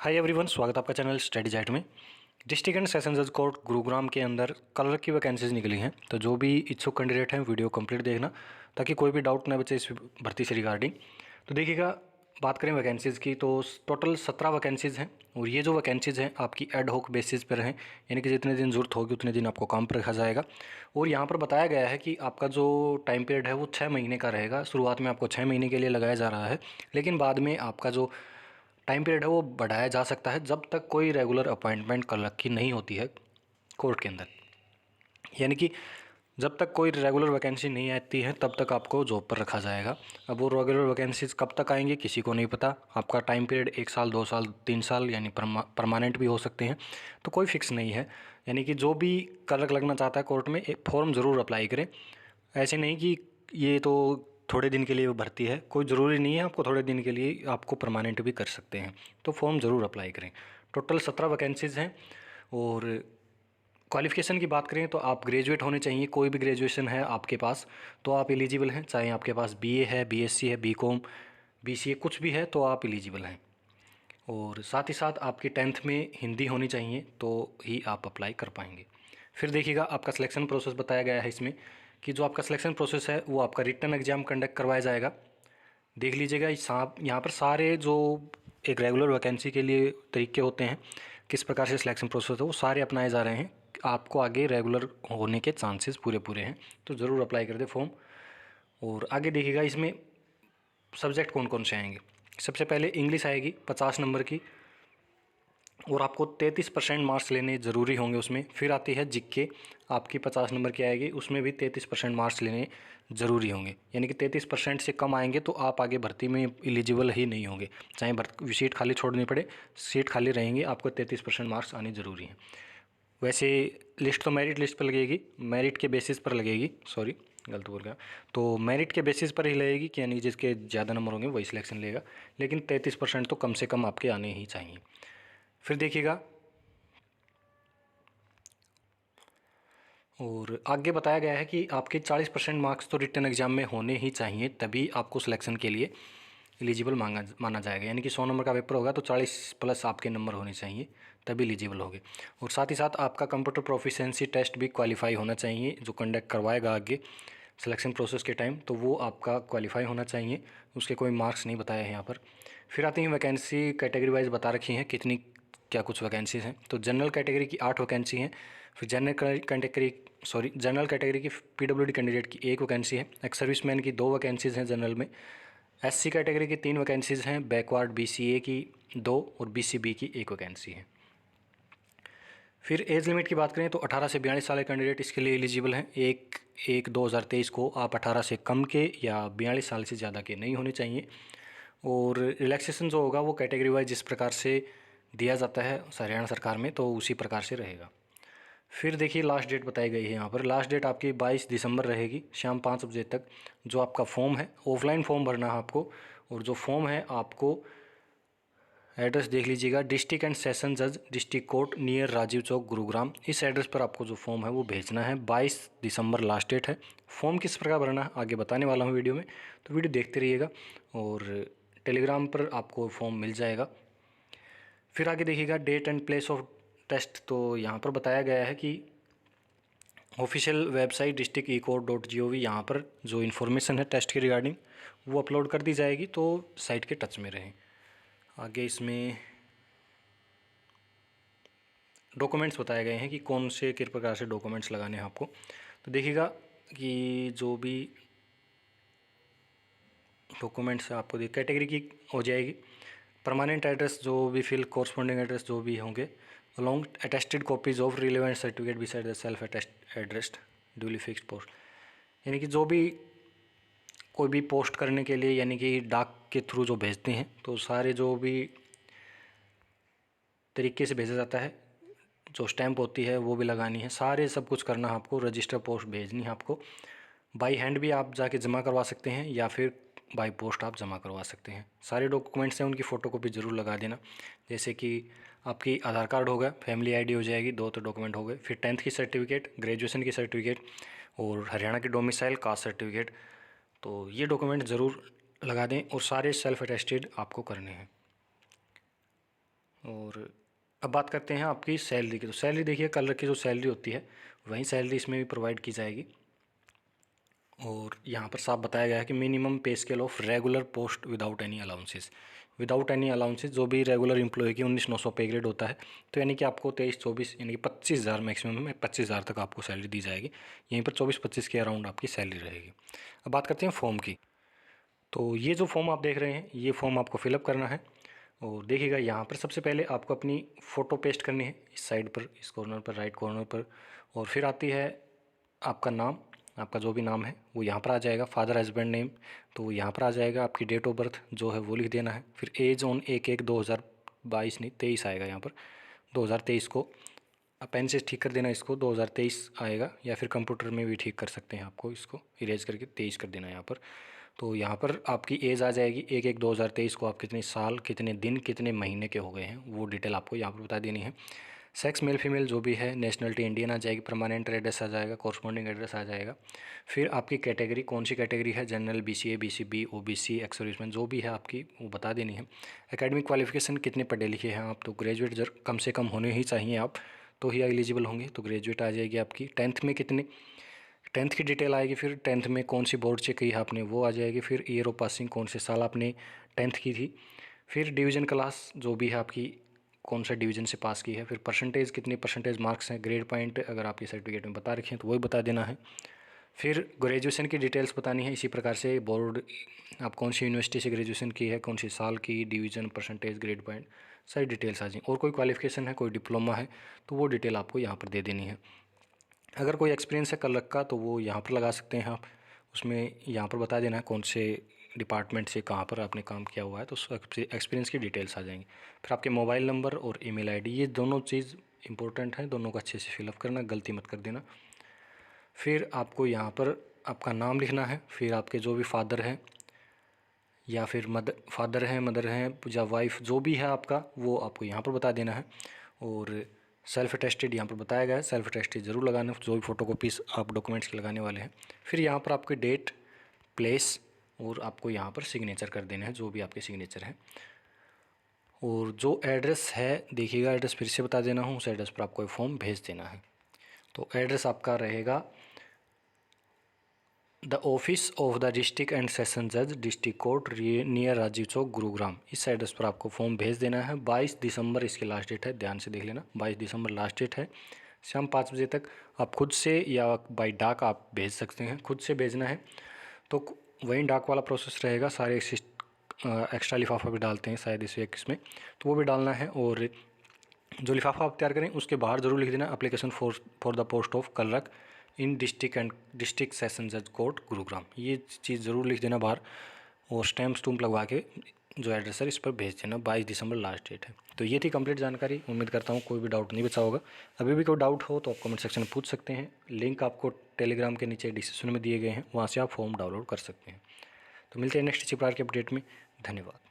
Hi everyone, स्वागत है आपका चैनल स्टडी जाइट में। डिस्ट्रिक्ट एंड सेशन जज कोर्ट गुरुग्राम के अंदर कलर की वैकेंसीज निकली हैं। तो जो भी इच्छुक कैंडिडेट हैं वीडियो कंप्लीट देखना ताकि कोई भी डाउट ना बचे इस भर्ती से रिगार्डिंग। तो देखिएगा, बात करें वैकेंसीज़ की तो टोटल 17 वैकेंसीज़ हैं और ये जो वैकेंसीज़ हैं आपकी एड हॉक बेसिस पर हैं, यानी कि जितने दिन ज़रूरत होगी उतने दिन आपको काम पर रखा जाएगा। और यहाँ पर बताया गया है कि आपका जो टाइम पीरियड है वो 6 महीने का रहेगा। शुरुआत में आपको 6 महीने के लिए लगाया जा रहा है, लेकिन बाद में आपका जो टाइम पीरियड है वो बढ़ाया जा सकता है जब तक कोई रेगुलर अपॉइंटमेंट क्लर्क की नहीं होती है कोर्ट के अंदर। यानी कि जब तक कोई रेगुलर वैकेंसी नहीं आती है तब तक आपको जॉब पर रखा जाएगा। अब वो रेगुलर वैकेंसीज कब तक आएंगी किसी को नहीं पता। आपका टाइम पीरियड 1 साल 2 साल 3 साल यानी परमानेंट भी हो सकते हैं, तो कोई फिक्स नहीं है। यानी कि जो भी क्लर्क लगना चाहता है कोर्ट में एक फॉर्म ज़रूर अप्लाई करें। ऐसे नहीं कि ये तो थोड़े दिन के लिए वो भर्ती है, कोई ज़रूरी नहीं है आपको थोड़े दिन के लिए, आपको परमानेंट भी कर सकते हैं, तो फॉर्म ज़रूर अप्लाई करें। टोटल 17 वैकेंसीज़ हैं। और क्वालिफ़िकेशन की बात करें तो आप ग्रेजुएट होने चाहिए, कोई भी ग्रेजुएशन है आपके पास तो आप एलिजिबल हैं। चाहे आपके पास बीए है, बीएससी है, बीकॉम, बीसीए कुछ भी है तो आप एलिजिबल हैं। और साथ ही साथ आपकी 10th में हिंदी होनी चाहिए तो ही आप अप्लाई कर पाएंगे। फिर देखिएगा, आपका सिलेक्शन प्रोसेस बताया गया है इसमें कि जो आपका सिलेक्शन प्रोसेस है वो आपका रिटन एग्ज़ाम कंडक्ट करवाया जाएगा। देख लीजिएगा, यहाँ पर सारे जो एक रेगुलर वैकेंसी के लिए तरीके होते हैं, किस प्रकार से सिलेक्शन प्रोसेस है वो सारे अपनाए जा रहे हैं। आपको आगे रेगुलर होने के चांसेस पूरे पूरे हैं, तो ज़रूर अप्लाई कर दे फॉर्म। और आगे देखिएगा, इसमें सब्जेक्ट कौन कौन से आएंगे। सबसे पहले इंग्लिश आएगी 50 नंबर की और आपको 33% मार्क्स लेने ज़रूरी होंगे उसमें। फिर आती है जीके, आपकी 50 नंबर की आएगी, उसमें भी 33% मार्क्स लेने ज़रूरी होंगे। यानी कि 33% से कम आएंगे तो आप आगे भर्ती में एलिजिबल ही नहीं होंगे। चाहे सीट खाली छोड़नी पड़े, सीट खाली रहेंगी, आपको 33% मार्क्स आने ज़रूरी हैं। वैसे लिस्ट तो मेरिट लिस्ट पर लगेगी, मेरिट के बेसिस पर लगेगी, सॉरी गलत बोल गया। तो मेरिट के बेसिस पर ही लगेगी कि यानी जिसके ज़्यादा नंबर होंगे वही सिलेक्शन लेगा, लेकिन 33% तो कम से कम आपके आने ही चाहिए। फिर देखिएगा, और आगे बताया गया है कि आपके 40% मार्क्स तो रिटन एग्ज़ाम में होने ही चाहिए, तभी आपको सिलेक्शन के लिए एलिजिबल माना जाएगा। यानी कि 100 नंबर का पेपर होगा तो 40 प्लस आपके नंबर होने चाहिए, तभी एलिजिबल होगे। और साथ ही साथ आपका कंप्यूटर प्रोफिशिएंसी टेस्ट भी क्वालिफाई होना चाहिए, जो कंडक्ट करवाएगा आगे सिलेक्शन प्रोसेस के टाइम, तो वो आपका क्वालिफाई होना चाहिए। उसके कोई मार्क्स नहीं बताए हैं यहाँ पर। फिर आती हैं वैकेंसी, कैटेगरी वाइज बता रखी हैं कितनी क्या कुछ वैकेंसीज हैं। तो जनरल कैटेगरी की 8 वैकेंसी हैं। फिर जनरल कैटेगरी की पीडब्ल्यूडी कैंडिडेट की 1 वैकेंसी है। एक्स सर्विसमैन की 2 वैकेंसीज़ हैं जनरल में। एससी कैटेगरी की 3 वैकेंसीज़ हैं। बैकवर्ड बीसीए की 2 और बीसीबी की 1 वैकेंसी है। फिर एज लिमिट की बात करें तो 18 से 42 साल के कैंडिडेट इसके लिए एलिजिबल हैं। 1/1/2023 को आप 18 से कम के या 42 साल से ज़्यादा के नहीं होने चाहिए। और रिलैक्सेशन जो होगा वो कैटेगरी वाइज जिस प्रकार से दिया जाता है हरियाणा सरकार में, तो उसी प्रकार से रहेगा। फिर देखिए, लास्ट डेट बताई गई है यहाँ पर। लास्ट डेट आपकी 22 दिसंबर रहेगी शाम 5 बजे तक। जो आपका फॉर्म है ऑफलाइन फॉर्म भरना है आपको, और जो फॉर्म है आपको एड्रेस देख लीजिएगा, डिस्ट्रिक्ट एंड सेशन जज district court near Rajiv Chowk Gurugram. इस एड्रेस पर आपको जो फॉर्म है वो भेजना है। 22 दिसंबर लास्ट डेट है। फॉर्म किस प्रकार भरना है आगे बताने वाला हूँ वीडियो में, तो वीडियो देखते रहिएगा। और टेलीग्राम पर आपको फॉर्म मिल जाएगा। फिर आगे देखिएगा, date and place of test. तो यहाँ पर बताया गया है कि ऑफिशियल वेबसाइट districtecourt.gov, यहाँ पर जो इन्फॉर्मेशन है टेस्ट के रिगार्डिंग वो अपलोड कर दी जाएगी, तो साइट के टच में रहें। आगे इसमें डॉक्यूमेंट्स बताए गए हैं कि कौन से किस प्रकार से डॉक्यूमेंट्स लगाने हैं आपको। तो देखिएगा कि जो भी डॉक्यूमेंट्स आपको कैटेगरी की हो जाएगी, परमानेंट एड्रेस जो भी फिल कोरस्पॉन्डिंग एड्रेस जो भी होंगे, along attested copies of relevant certificate beside the self addressed duly fixed post. यानी कि जो भी कोई भी पोस्ट करने के लिए, यानी कि डाक के थ्रू जो भेजते हैं, तो सारे जो भी तरीके से भेजा जाता है, जो स्टैंप होती है वो भी लगानी है, सारे सब कुछ करना है आपको। रजिस्टर पोस्ट भेजनी है आपको। बाई हैंड भी आप जाके जमा करवा सकते हैं या फिर बाई पोस्ट आप जमा करवा सकते हैं। सारे डॉक्यूमेंट्स हैं उनकी फ़ोटोकॉपी ज़रूर लगा देना। जैसे कि आपकी आधार कार्ड होगा, फैमिली आईडी हो जाएगी, 2 तो डॉक्यूमेंट हो गए। फिर 10th की सर्टिफिकेट, ग्रेजुएशन की सर्टिफिकेट और हरियाणा की डोमिसाइल कास्ट सर्टिफिकेट, तो ये डॉक्यूमेंट ज़रूर लगा दें। और सारे सेल्फ अटेस्टेड आपको करने हैं। और अब बात करते हैं आपकी सैलरी की। तो सैलरी देखिए, कलर की जो सैलरी होती है वही सैलरी इसमें भी प्रोवाइड की जाएगी। और यहाँ पर साफ बताया गया है कि मिनिमम पे scale of regular post without any allowances. Without any allowances जो भी रेगुलर एम्प्लॉय की 19,900 पे ग्रेड होता है, तो यानी कि आपको 23-24 यानी कि 25,000 मैक्सिमम में 25,000 तक आपको सैलरी दी जाएगी। यहीं पर 24-25 के अराउंड आपकी सैलरी रहेगी। अब बात करते हैं फॉर्म की। तो ये जो फॉर्म आप देख रहे हैं, ये फॉर्म आपको फिलअप करना है। और देखिएगा यहाँ पर सबसे पहले आपको अपनी फ़ोटो पेस्ट करनी है, इस साइड पर, इस कॉर्नर पर, राइट कॉर्नर पर। और फिर आती है आपका नाम, आपका जो भी नाम है वो यहाँ पर आ जाएगा। फादर हस्बैंड नेम तो यहाँ पर आ जाएगा। आपकी डेट ऑफ बर्थ जो है वो लिख देना है। फिर एज ऑन 1/1/2022 नहीं 23 आएगा यहाँ पर, 2023 को पेन से ठीक कर देना इसको, 2023 आएगा। या फिर कंप्यूटर में भी ठीक कर सकते हैं, आपको इसको इरेज करके 23 कर देना यहाँ पर। तो यहाँ पर आपकी एज आ जाएगी 1/1/2023 को आप कितने साल, कितने दिन, कितने महीने के हो गए हैं, वो डिटेल आपको यहाँ पर बता देनी है। सेक्स मेल फीमेल जो भी है, नेशनलिटी इंडियन आ जाएगी, परमानेंट एड्रेस आ जाएगा, कॉरस्पॉन्डिंग एड्रेस आ जाएगा। फिर आपकी कैटेगरी कौन सी कैटेगरी है, general, BCA, BCB, OBC, ex serviceman जो भी है आपकी वो बता देनी है। एकेडमिक क्वालिफिकेशन कितने पढ़े लिखे हैं आप, तो ग्रेजुएट कम से कम होने ही चाहिए आप, तो ही एलिजिबल होंगे। तो ग्रेजुएट आ जाएगी आपकी। 10th में कितने, 10th की डिटेल आएगी। फिर 10th में कौन सी बोर्ड से की है आपने वो आ जाएगी। फिर ईयर ऑफ पासिंग कौन से साल आपने 10th की थी। फिर डिवीज़न क्लास जो भी है आपकी, कौन सा डिवीज़न से पास की है। फिर परसेंटेज कितने परसेंटेज मार्क्स हैं, ग्रेड पॉइंट अगर आपके सर्टिफिकेट में बता रखे हैं तो वही बता देना है। फिर ग्रेजुएशन की डिटेल्स बतानी है। इसी प्रकार से बोर्ड, आप कौन सी यूनिवर्सिटी से ग्रेजुएशन की है, कौन सी साल की, डिवीज़न, परसेंटेज, ग्रेड पॉइंट, सारी डिटेल्स आ जाएँ। और कोई क्वालिफिकेशन है, कोई डिप्लोमा है तो वो डिटेल आपको यहाँ पर दे देनी है। अगर कोई एक्सपीरियंस है कलर का तो वो यहाँ पर लगा सकते हैं आप। उसमें यहाँ पर बता देना है कौन से डिपार्टमेंट से कहाँ पर आपने काम किया हुआ है, तो उस एक्सपीरियंस की डिटेल्स आ जाएंगी। फिर आपके मोबाइल नंबर और ईमेल आईडी, ये दोनों चीज़ इंपॉर्टेंट हैं, दोनों को अच्छे से फिलअप करना, गलती मत कर देना। फिर आपको यहाँ पर आपका नाम लिखना है। फिर आपके जो भी फादर हैं या फिर फादर हैं, मदर हैं या वाइफ जो भी है आपका, वो आपको यहाँ पर बता देना है। और सेल्फ अटेस्टेड यहाँ पर बताया गया है, सेल्फ अटेस्टेड ज़रूर लगाना, जो भी फ़ोटोकॉपीज़ आप डॉक्यूमेंट्स के लगाने वाले हैं। फिर यहाँ पर आपकी डेट, प्लेस और आपको यहाँ पर सिग्नेचर कर देना है, जो भी आपके सिग्नेचर हैं। और जो एड्रेस है देखिएगा, एड्रेस फिर से बता देना हूँ, उस एड्रेस पर आपको फॉर्म भेज देना है। तो एड्रेस आपका रहेगा the office of the district and session जज, district court, near Rajiv Chowk, Gurugram. इस एड्रेस पर आपको फॉर्म भेज देना है। 22 दिसंबर इसकी लास्ट डेट है, ध्यान से देख लेना, 22 दिसंबर लास्ट डेट है। शाम 5 बजे तक आप खुद से या बाई डाक आप भेज सकते हैं। खुद से भेजना है तो वहीं डाक वाला प्रोसेस रहेगा। सारे एक्स्ट्रा लिफाफा भी डालते हैं शायद इस इसमें, तो वो भी डालना है। और जो लिफाफा आप तैयार करें उसके बाहर ज़रूर लिख देना application for the post of clerk in district session जज कोर्ट गुरुग्राम, ये चीज़ ज़रूर लिख देना बाहर। और स्टैम्प लगवा के जो एड्रेस है इस पर भेज देना। 22 दिसंबर लास्ट डेट है। तो ये थी कंप्लीट जानकारी। उम्मीद करता हूँ कोई भी डाउट नहीं बचा होगा। अभी भी कोई डाउट हो तो आप कमेंट सेक्शन में पूछ सकते हैं। लिंक आपको टेलीग्राम के नीचे डिस्क्रिप्शन में दिए गए हैं, वहाँ से आप फॉर्म डाउनलोड कर सकते हैं। तो मिलते हैं नेक्स्ट इसी प्रकार के अपडेट में। धन्यवाद।